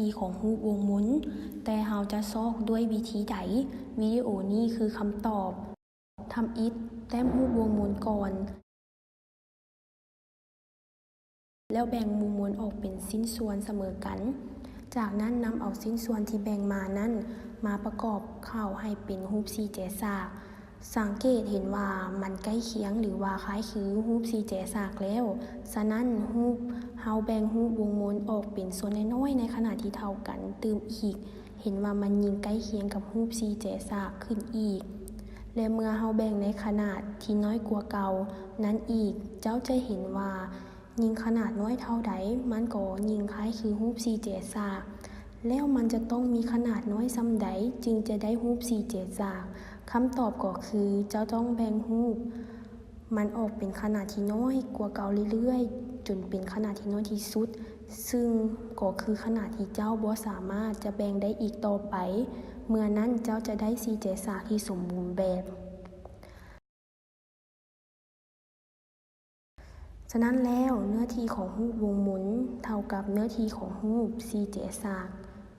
ทีของรูปวงหมุนแต่เราจะซอกด้วยวิธีใดวิดีโอนี้คือคำตอบทำอิฐแต้มรูปวงหมุนก่อนแล้วแบ่งมุมมวลออกเป็นชิ้นส่วนเสมอกันจากนั้นนำเอาชิ้นส่วนที่แบ่งมานั้นมาประกอบเข้าให้เป็นรูปสี่แฉกสังเกตเห็นว่ามันใกล้เคียงหรือว่าคล้ายคือรูปสี่แฉกแล้วฉะนั้นเฮาแบ่งรูปวงมนออกเป็นส่วนน้อยๆในขนาดที่เท่ากันเติมอีกเห็นว่ามันยิ่งใกล้เคียงกับรูปสี่แฉกขึ้นอีกและเมื่อเฮาแบ่งในขนาดที่น้อยกว่าเก่านั้นอีกเจ้าจะเห็นว่ายิ่งขนาดน้อยเท่าใดมันก็ยิ่งคล้ายคือรูปสี่แฉกแล้วมันจะต้องมีขนาดน้อยส่ำใดจึงจะได้รูปสี่แฉกคำตอบก็คือเจ้าต้องแบ่งรูปมันออกเป็นขนาดที่น้อยกว่าเก่าเรื่อยๆจนเป็นขนาดที่น้อยที่สุดซึ่งก็คือขนาดที่เจ้าบ่สามารถจะแบ่งได้อีกต่อไปเมื่อนั้นเจ้าจะได้สี่แฉกที่สมบูรณ์แบบฉะนั้นแล้วเนื้อที่ของรูปวงหมุนเท่ากับเนื้อที่ของรูปสี่แฉก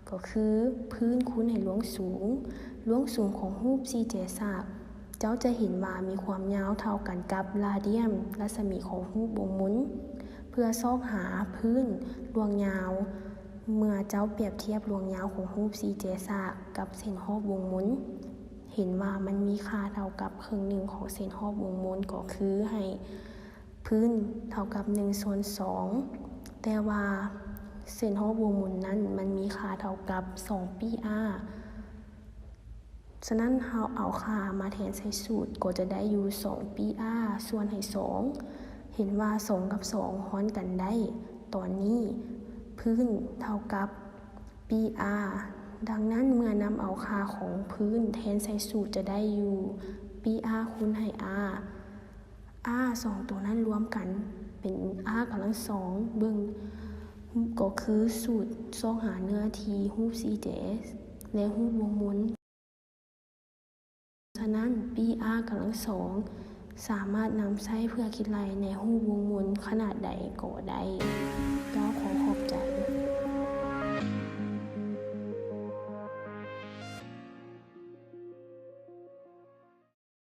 ก็คือพื้นคูณให้หลวงสูงของรูปสี่แฉกเจ้าจะเห็นว่ามีความยาวเท่ากันกับราเดียมรัศมีของรูปวงหมุนเพื่อซอกหาพื้นลวงยาวเมื่อเจ้าเปรียบเทียบลวงยาวของรูปสี่แฉกกับเส้นรอบวงหมุนเห็นว่ามันมีค่าเท่ากับครึ่งหนึ่งของเส้นรอบวงหมุนก็คือให้พื้นเท่ากับ1/2แต่ว่าเส้นรอบวงหมุนนั้นมันมีค่าเท่ากับ2 πr ฉะนั้นเราเอาค่ามาแทนใส่สูตรก็จะได้อยู่2 πr ส่วนให้2เห็นว่า2กับ2ฮ้อนกันได้ตอนนี้พื้นเท่ากับ pr ดังนั้นเมื่อนำเอาค่าของพื้นแทนใส่สูตรจะได้อยู่ pr คูณให้ r 2ตัวนั้นรวมกันเป็น r กำลัง2เบิ่งก็คือสูตรซอกหาเนื้อที่รูปสี่แฉกและรูปวงหมุนฉะนั้น pr กำลัง2สามารถนำใช้เพื่อคิดไล่ในรูปวงหมุนขนาดใดก็ได้เจ้าขอขอบใจ